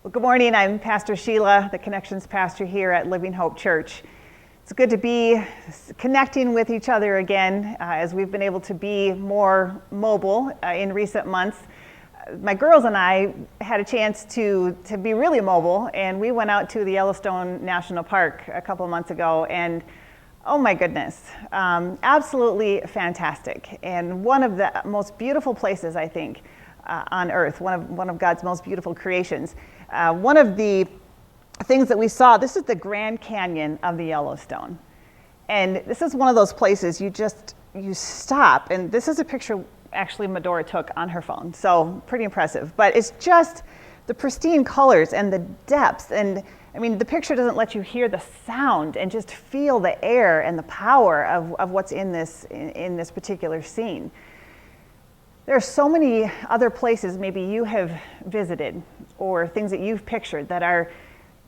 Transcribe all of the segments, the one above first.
Well, good morning. I'm Pastor Sheila, the Connections pastor here at Living Hope Church. It's good to be connecting with each other again as we've been able to be more mobile in recent months. My girls and I had a chance to be really mobile, and we went out to the Yellowstone National Park a couple of months ago, and oh my goodness, absolutely fantastic. And one of the most beautiful places, I think, on earth, one of God's most beautiful creations. One of the things that we saw, this is the Grand Canyon of the Yellowstone. And this is one of those places you stop, and this is a picture actually Medora took on her phone, so pretty impressive. But it's just the pristine colors and the depth, and I mean, the picture doesn't let you hear the sound and just feel the air and the power of what's in this particular scene. There are so many other places maybe you have visited or things that you've pictured that are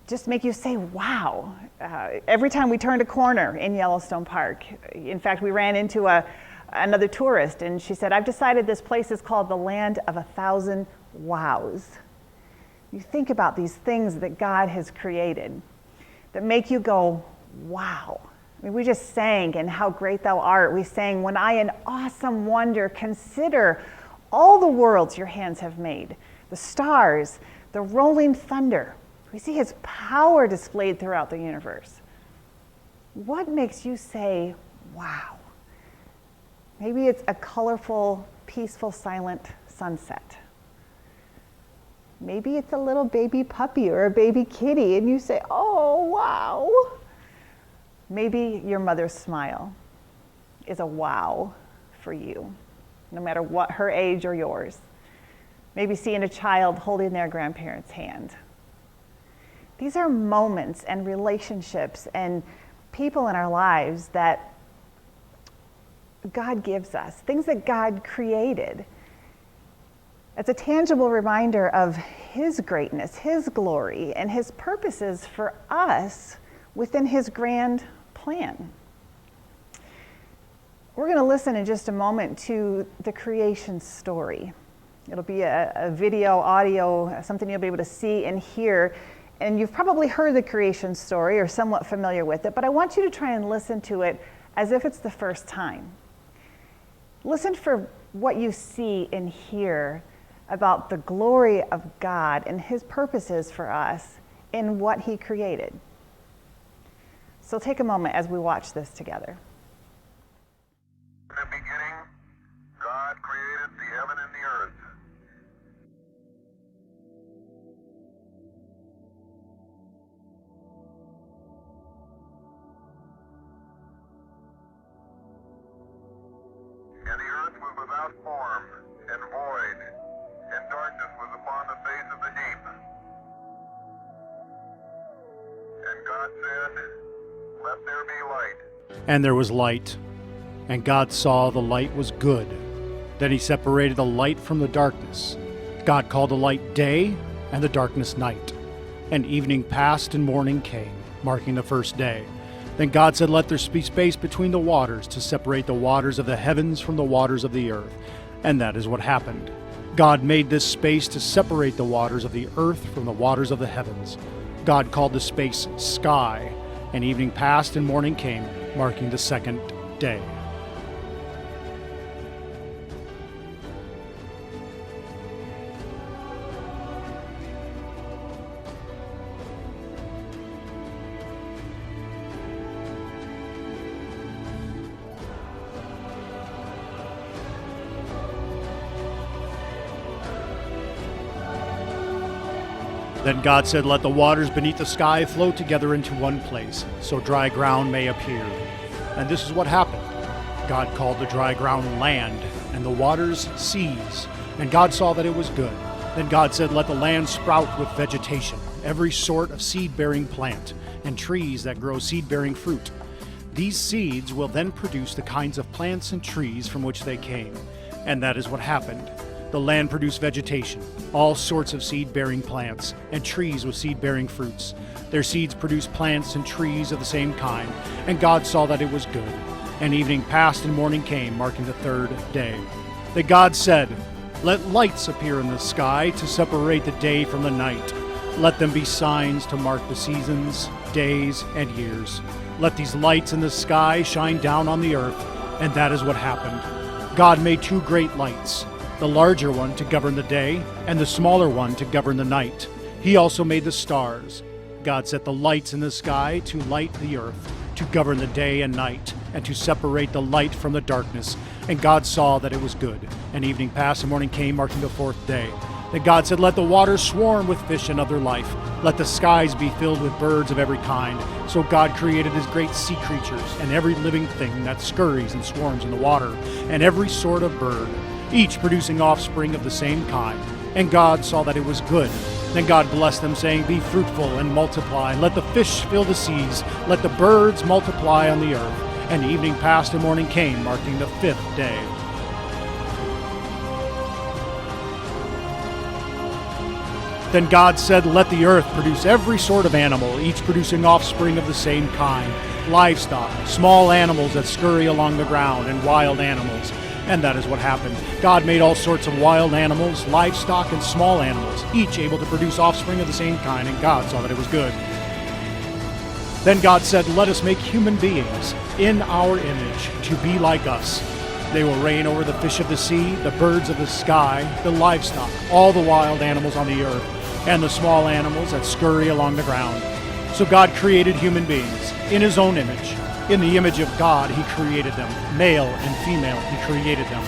just make you say, wow. Every time we turned a corner in Yellowstone Park, in fact, we ran into another tourist, and she said, I've decided this place is called the Land of 1,000 Wows. You think about these things that God has created that make you go, wow. I mean, we just sang, and how great thou art. We sang, when I in awesome wonder consider all the worlds your hands have made, the stars, the rolling thunder. We see his power displayed throughout the universe. What makes you say, wow? Maybe it's a colorful, peaceful, silent sunset. Maybe it's a little baby puppy or a baby kitty, and you say, oh, wow. Maybe your mother's smile is a wow for you, no matter what her age or yours. Maybe seeing a child holding their grandparent's hand. These are moments and relationships and people in our lives that God gives us, things that God created. It's a tangible reminder of his greatness, his glory, and his purposes for us within his grand plan. We're going to listen in just a moment to the creation story. It'll be a video, audio, something you'll be able to see and hear. And you've probably heard the creation story or somewhat familiar with it, but I want you to try and listen to it as if it's the first time. Listen for what you see and hear about the glory of God and his purposes for us in what he created. So take a moment as we watch this together. In the beginning, God created the heaven and the earth. And the earth was without form and void, and darkness was upon the face of the deep. And God said, let there be light. And there was light, and God saw the light was good. Then he separated the light from the darkness. God called the light day, and the darkness night. And evening passed and morning came, marking the first day. Then God said, let there be space between the waters to separate the waters of the heavens from the waters of the earth. And that is what happened. God made this space to separate the waters of the earth from the waters of the heavens. God called the space sky. And evening passed and morning came, marking the second day. Then God said, let the waters beneath the sky flow together into one place, so dry ground may appear. And this is what happened. God called the dry ground land, and the waters seas. And God saw that it was good. Then God said, let the land sprout with vegetation, every sort of seed-bearing plant, and trees that grow seed-bearing fruit. These seeds will then produce the kinds of plants and trees from which they came. And that is what happened. The land produced vegetation, all sorts of seed-bearing plants, and trees with seed-bearing fruits. Their seeds produced plants and trees of the same kind, and God saw that it was good. And evening passed and morning came, marking the third day. Then God said, let lights appear in the sky to separate the day from the night. Let them be signs to mark the seasons, days, and years. Let these lights in the sky shine down on the earth. And that is what happened. God made two great lights, the larger one to govern the day, and the smaller one to govern the night. He also made the stars. God set the lights in the sky to light the earth, to govern the day and night, and to separate the light from the darkness. And God saw that it was good. And evening passed, and morning came, marking the fourth day. Then God said, let the waters swarm with fish and other life. Let the skies be filled with birds of every kind. So God created his great sea creatures, and every living thing that scurries and swarms in the water, and every sort of bird, each producing offspring of the same kind. And God saw that it was good. Then God blessed them, saying, be fruitful and multiply. Let the fish fill the seas. Let the birds multiply on the earth. And evening passed and morning came, marking the fifth day. Then God said, let the earth produce every sort of animal, each producing offspring of the same kind, livestock, small animals that scurry along the ground, and wild animals. And that is what happened. God made all sorts of wild animals, livestock, and small animals, each able to produce offspring of the same kind, and God saw that it was good. Then God said, let us make human beings in our image, to be like us. They will reign over the fish of the sea, the birds of the sky, the livestock, all the wild animals on the earth, and the small animals that scurry along the ground. So God created human beings in his own image. In the image of God, he created them. Male and female, he created them.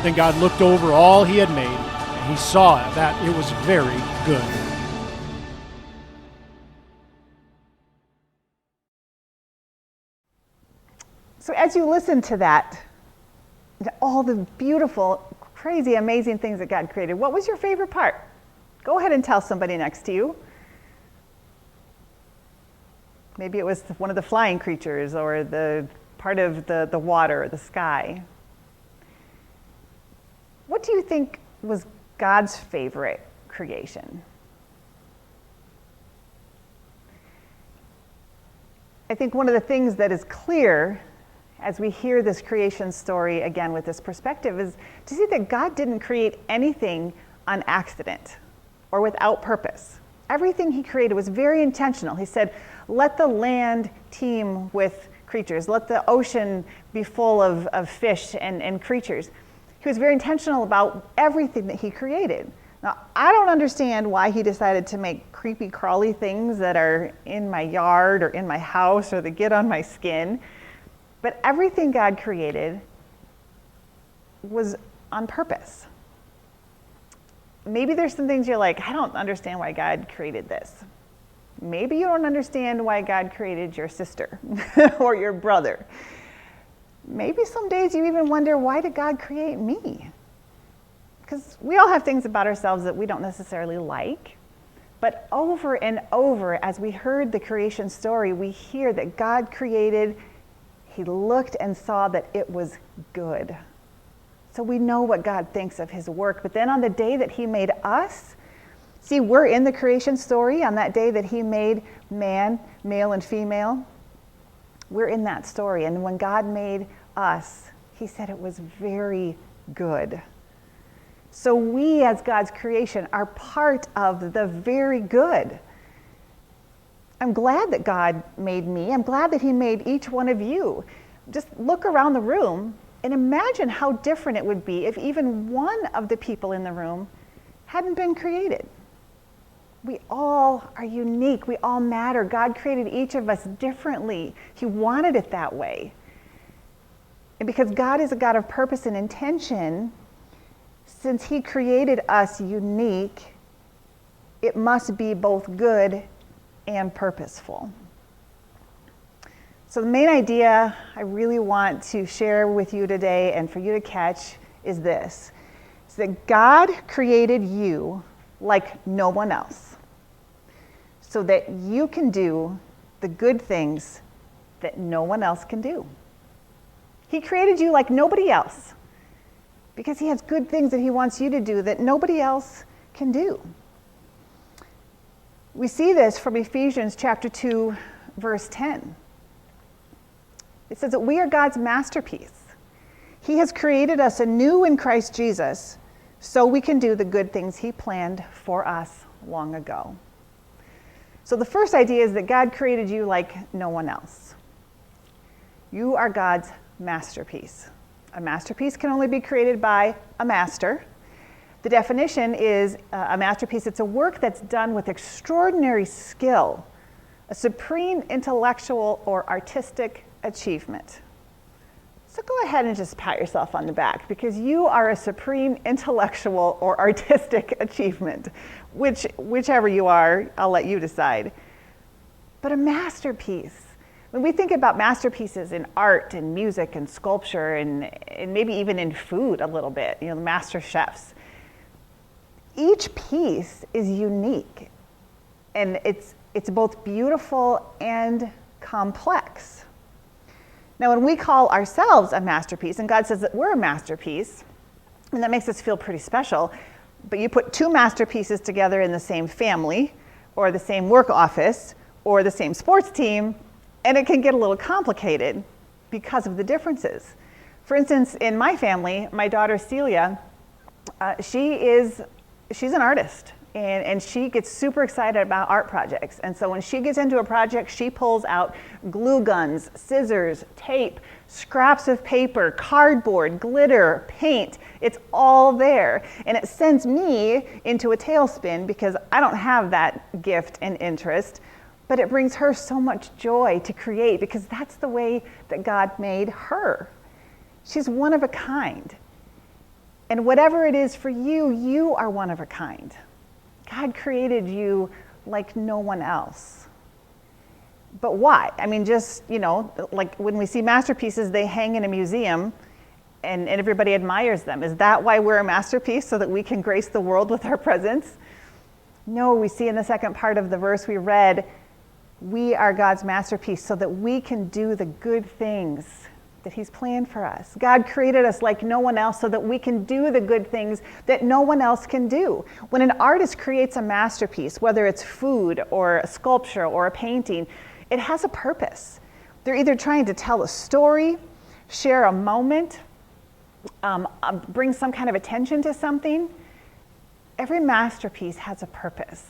Then God looked over all he had made, and he saw that it was very good. So as you listen to that, all the beautiful, crazy, amazing things that God created, what was your favorite part? Go ahead and tell somebody next to you. Maybe it was one of the flying creatures, or the part of the water, or the sky. What do you think was God's favorite creation? I think one of the things that is clear as we hear this creation story again with this perspective is to see that God didn't create anything on accident or without purpose. Everything he created was very intentional. He said, let the land teem with creatures. Let the ocean be full of fish and creatures. He was very intentional about everything that he created. Now, I don't understand why he decided to make creepy crawly things that are in my yard or in my house or that get on my skin. But everything God created was on purpose. Maybe there's some things you're like, I don't understand why God created this. Maybe you don't understand why God created your sister or your brother. Maybe some days you even wonder, why did God create me? Because we all have things about ourselves that we don't necessarily like. But over and over, as we heard the creation story, we hear that God created, he looked and saw that it was good. So we know what God thinks of his work. But then on the day that he made us, see, we're in the creation story on that day that he made man, male and female. We're in that story. And when God made us, he said it was very good. So we, as God's creation, are part of the very good. I'm glad that God made me. I'm glad that he made each one of you. Just look around the room and imagine how different it would be if even one of the people in the room hadn't been created. We all are unique. We all matter. God created each of us differently. He wanted it that way. And because God is a God of purpose and intention, since he created us unique, it must be both good and purposeful. So the main idea I really want to share with you today and for you to catch is this. It's that God created you like no one else, so that you can do the good things that no one else can do. He created you like nobody else because he has good things that he wants you to do that nobody else can do. We see this from Ephesians chapter 2, verse 10. It says that we are God's masterpiece. He has created us anew in Christ Jesus so we can do the good things he planned for us long ago. So the first idea is that God created you like no one else. You are God's masterpiece. A masterpiece can only be created by a master. The definition is a masterpiece. It's a work that's done with extraordinary skill, a supreme intellectual or artistic achievement. So go ahead and just pat yourself on the back, because you are a supreme intellectual or artistic achievement. Whichever you are, I'll let you decide. But a masterpiece. When we think about masterpieces in art and music and sculpture and maybe even in food a little bit, the master chefs, each piece is unique, and it's both beautiful and complex. Now, when we call ourselves a masterpiece, and God says that we're a masterpiece, and that makes us feel pretty special, but you put two masterpieces together in the same family, or the same work office, or the same sports team, and it can get a little complicated because of the differences. For instance, in my family, my daughter Celia, she's an artist, and she gets super excited about art projects. And so when she gets into a project, she pulls out glue guns, scissors, tape, scraps of paper, cardboard, glitter, paint. It's all there. And it sends me into a tailspin because I don't have that gift and interest, but it brings her so much joy to create because that's the way that God made her. She's one of a kind. And whatever it is for you, you are one of a kind. God created you like no one else. But why? I mean, just, like when we see masterpieces, they hang in a museum and everybody admires them. Is that why we're a masterpiece, so that we can grace the world with our presence? No, we see in the second part of the verse we read, we are God's masterpiece so that we can do the good things that he's planned for us. God created us like no one else so that we can do the good things that no one else can do. When an artist creates a masterpiece, whether it's food or a sculpture or a painting, it has a purpose. They're either trying to tell a story, share a moment, bring some kind of attention to something. Every masterpiece has a purpose.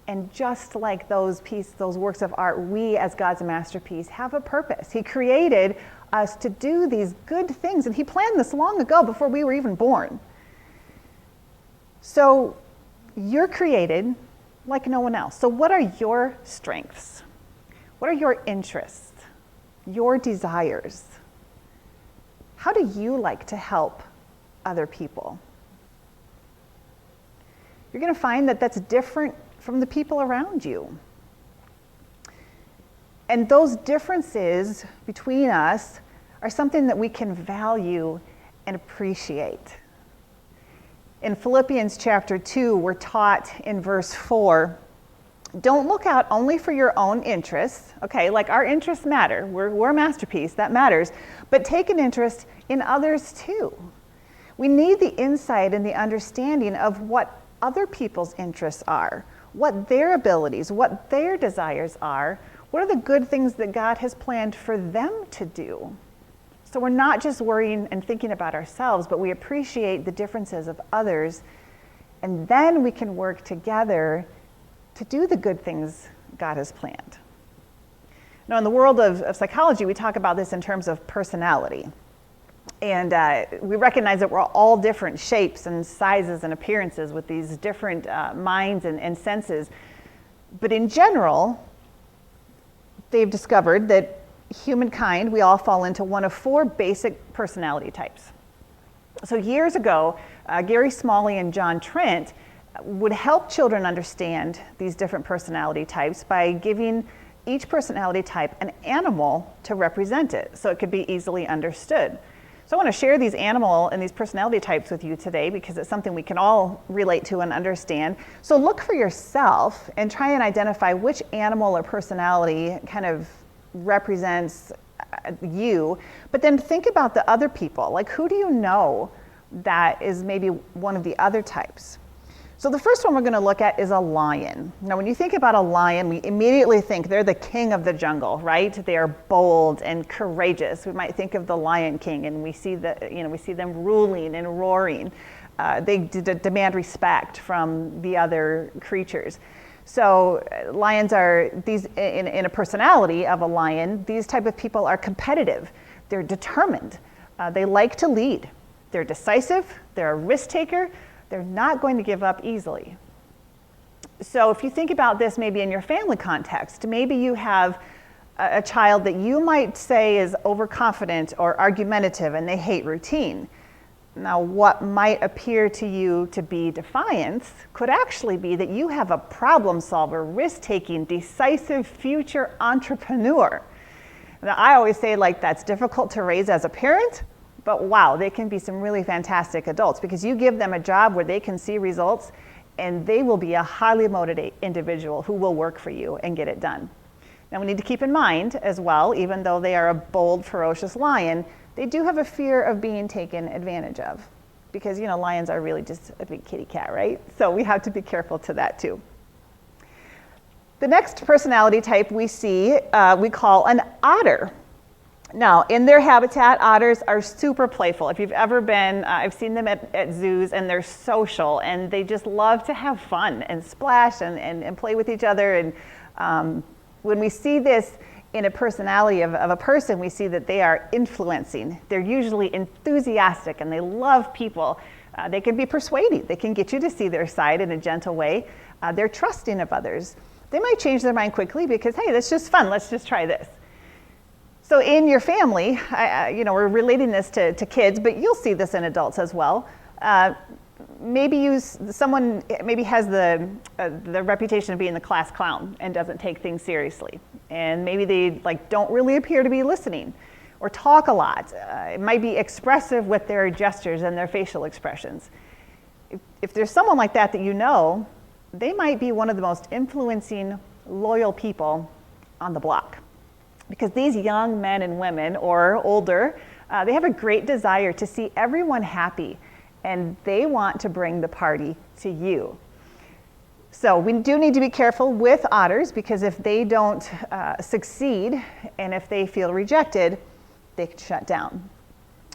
And just like those works of art, we as God's masterpiece have a purpose. He created us to do these good things, and he planned this long ago before we were even born. So you're created like no one else. So what are your strengths? What are your interests? Your desires? How do you like to help other people? You're going to find that that's different from the people around you. And those differences between us are something that we can value and appreciate. In Philippians chapter 2, we're taught in verse 4, don't look out only for your own interests. Okay, like our interests matter. We're a masterpiece, that matters. But take an interest in others too. We need the insight and the understanding of what other people's interests are, what their abilities, what their desires are. What are the good things that God has planned for them to do? So we're not just worrying and thinking about ourselves, but we appreciate the differences of others, and then we can work together to do the good things God has planned. Now, in the world of psychology, we talk about this in terms of personality. And we recognize that we're all different shapes and sizes and appearances with these different minds and senses. But in general, they've discovered that humankind, we all fall into one of four basic personality types. So years ago, Gary Smalley and John Trent would help children understand these different personality types by giving each personality type an animal to represent it, so it could be easily understood. So I want to share these animal and these personality types with you today because it's something we can all relate to and understand. So look for yourself and try and identify which animal or personality kind of represents you, but then think about the other people. Like, who do you know that is maybe one of the other types? So the first one we're going to look at is a lion. Now, when you think about a lion, we immediately think they're the king of the jungle, right? They are bold and courageous. We might think of the Lion King, and we see them ruling and roaring. They demand respect from the other creatures. So lions are these, in a personality of a lion, these type of people are competitive. They're determined. They like to lead. They're decisive. They're a risk taker. They're not going to give up easily. So if you think about this maybe in your family context, maybe you have a child that you might say is overconfident or argumentative and they hate routine. Now, what might appear to you to be defiance could actually be that you have a problem solver, risk-taking, decisive future entrepreneur. Now, I always say like that's difficult to raise as a parent, but wow, they can be some really fantastic adults because you give them a job where they can see results and they will be a highly motivated individual who will work for you and get it done. Now, we need to keep in mind as well, even though they are a bold, ferocious lion, they do have a fear of being taken advantage of because, you know, lions are really just a big kitty cat, right? So we have to be careful to that too. The next personality type we see, we call an otter. Now, in their habitat, otters are super playful. If you've ever been, I've seen them at zoos and they're social and they just love to have fun and splash and play with each other. And when we see this in a personality of a person, we see that they are influencing. They're usually enthusiastic and they love people. They can be persuading. They can get you to see their side in a gentle way. They're trusting of others. They might change their mind quickly because, hey, that's just fun. Let's just try this. So in your family, you know, we're relating this to kids, but you'll see this in adults as well. Maybe someone maybe has the reputation of being the class clown and doesn't take things seriously, and maybe they like don't really appear to be listening, or talk a lot. It might be expressive with their gestures and their facial expressions. If there's someone like that you know, they might be one of the most influencing, loyal people on the block, because these young men and women or older, they have a great desire to see everyone happy. And they want to bring the party to you. So we do need to be careful with otters because if they don't succeed and if they feel rejected, they can shut down.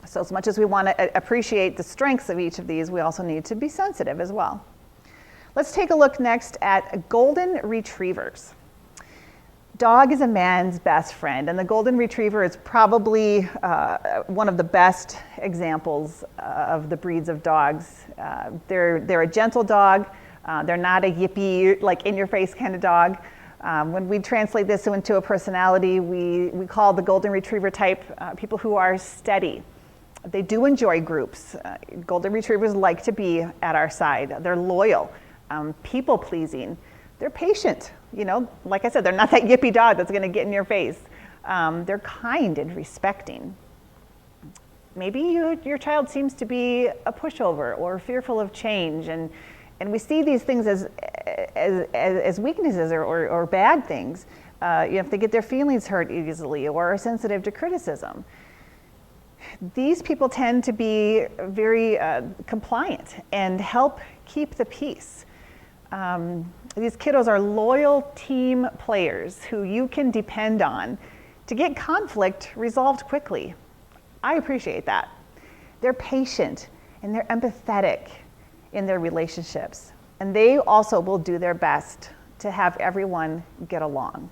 So as much as we want to appreciate the strengths of each of these, we also need to be sensitive as well. Let's take a look next at golden retrievers. Dog is a man's best friend, and the golden retriever is probably one of the best examples of the breeds of dogs. They're a gentle dog. They're not a yippy, like in-your-face kind of dog. When we translate this into a personality, we call the golden retriever type people who are steady. They do enjoy groups. Golden retrievers like to be at our side. They're loyal, people-pleasing. They're patient. You know, like I said, they're not that yippy dog that's going to get in your face. They're kind and respecting. Maybe your child seems to be a pushover or fearful of change, and we see these things as weaknesses or bad things. You know, if they get their feelings hurt easily or are sensitive to criticism. These people tend to be very compliant and help keep the peace. These kiddos are loyal team players who you can depend on to get conflict resolved quickly. I appreciate that. They're patient and they're empathetic in their relationships. And they also will do their best to have everyone get along.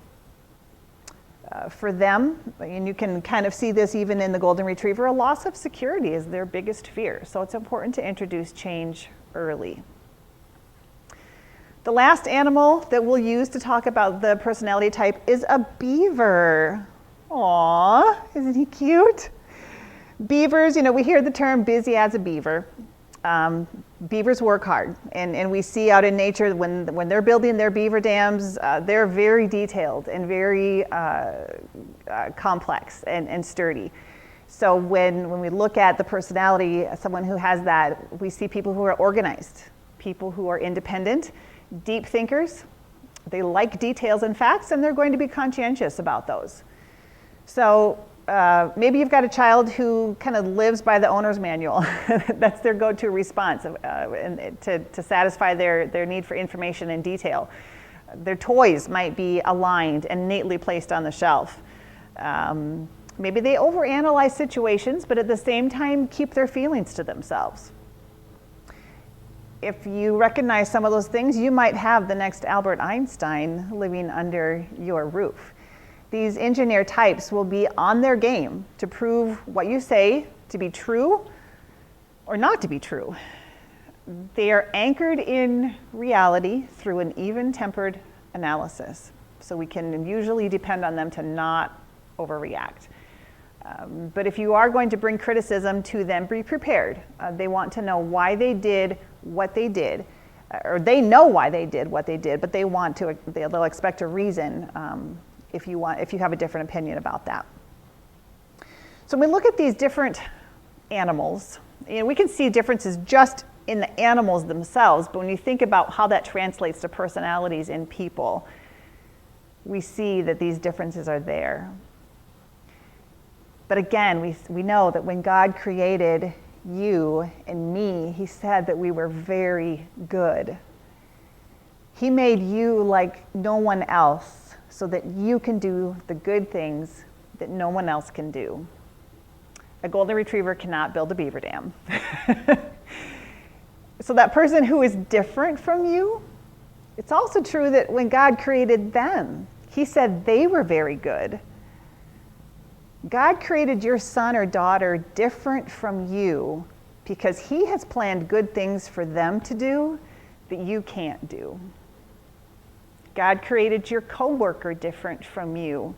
For them, and you can kind of see this even in the golden retriever, a loss of security is their biggest fear. So it's important to introduce change early. The last animal that we'll use to talk about the personality type is a beaver. Aww, isn't he cute? Beavers, you know, we hear the term busy as a beaver. Beavers work hard, and we see out in nature when they're building their beaver dams, they're very detailed and very complex and sturdy. So when we look at the personality, someone who has that, we see people who are organized, people who are independent, deep thinkers. They like details and facts, and they're going to be conscientious about those. So maybe you've got a child who kind of lives by the owner's manual. That's their go-to response to satisfy their need for information and detail. Their toys might be aligned and neatly placed on the shelf. Maybe they overanalyze situations, but at the same time keep their feelings to themselves. if you recognize some of those things, you might have the next Albert Einstein living under your roof. These engineer types will be on their game to prove what you say to be true or not to be true. They are anchored in reality through an even-tempered analysis. So we can usually depend on them to not overreact. But if you are going to bring criticism to them, be prepared. They want to know why they did what they did, or they know why they did what they did, but they'll expect a reason if you have a different opinion about that. So when we look at these different animals, we can see differences just in the animals themselves, but when you think about how that translates to personalities in people, we see that these differences are there. But again, we know that when God created you and me, he said that we were very good. He made you like no one else so that you can do the good things that no one else can do. A golden retriever cannot build a beaver dam. So that person who is different from you, it's also true that when God created them, he said they were very good. God created your son or daughter different from you because he has planned good things for them to do that you can't do. God created your coworker different from you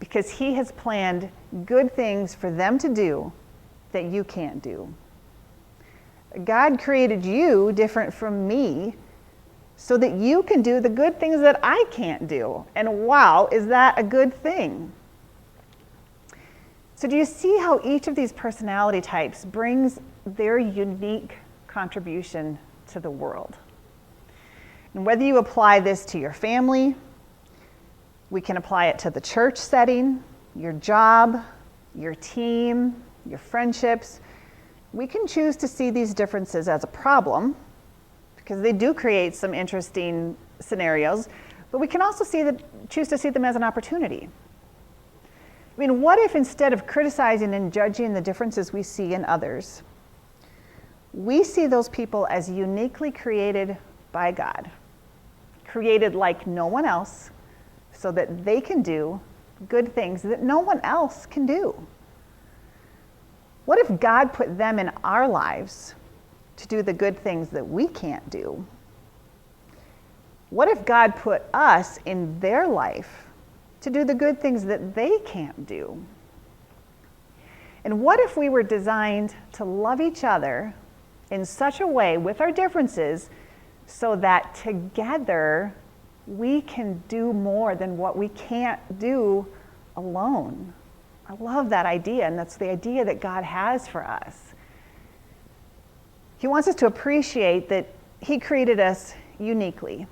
because he has planned good things for them to do that you can't do. God created you different from me so that you can do the good things that I can't do. And wow, is that a good thing? So do you see how each of these personality types brings their unique contribution to the world? And whether you apply this to your family, we can apply it to the church setting, your job, your team, your friendships. We can choose to see these differences as a problem because they do create some interesting scenarios, but we can also choose to see them as an opportunity. I mean, what if instead of criticizing and judging the differences we see in others, we see those people as uniquely created by God, created like no one else, so that they can do good things that no one else can do? What if God put them in our lives to do the good things that we can't do? What if God put us in their life to do the good things that they can't do? And what if we were designed to love each other in such a way with our differences so that together we can do more than what we can't do alone? I love that idea, and that's the idea that God has for us. He wants us to appreciate that he created us uniquely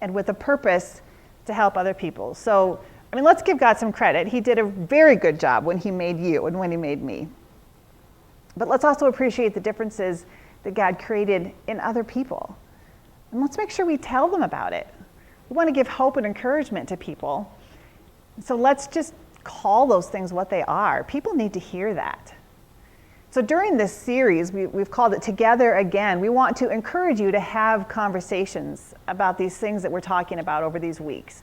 and with a purpose to help other people. So, let's give God some credit. He did a very good job when he made you and when he made me. But let's also appreciate the differences that God created in other people. And let's make sure we tell them about it. We want to give hope and encouragement to people. So let's just call those things what they are. People need to hear that. So during this series, we've called it Together Again. We want to encourage you to have conversations about these things that we're talking about over these weeks.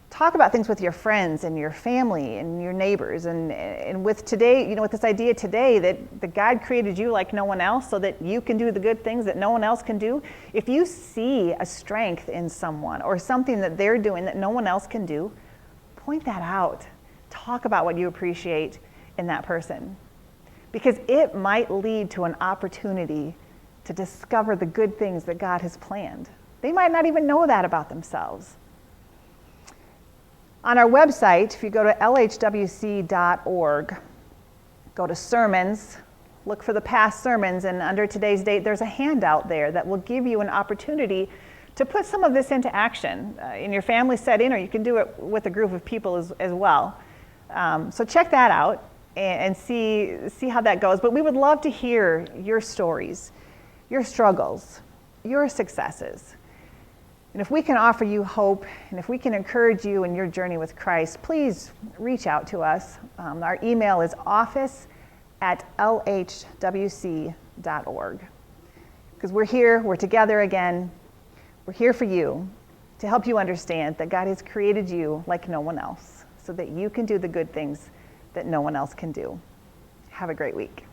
Talk about things with your friends and your family and your neighbors. And with today, with this idea today that God created you like no one else so that you can do the good things that no one else can do. If you see a strength in someone or something that they're doing that no one else can do, point that out. Talk about what you appreciate in that person, because it might lead to an opportunity to discover the good things that God has planned. They might not even know that about themselves. On our website, if you go to lhwc.org, go to sermons, look for the past sermons, and under today's date, there's a handout there that will give you an opportunity to put some of this into action in your family setting, or you can do it with a group of people as well. So check that out and see how that goes. But we would love to hear your stories, your struggles, your successes. And if we can offer you hope, and if we can encourage you in your journey with Christ, please reach out to us. Our email is office@lhwc.org. Because we're together again. We're here for you, to help you understand that God has created you like no one else, so that you can do the good things that no one else can do. Have a great week.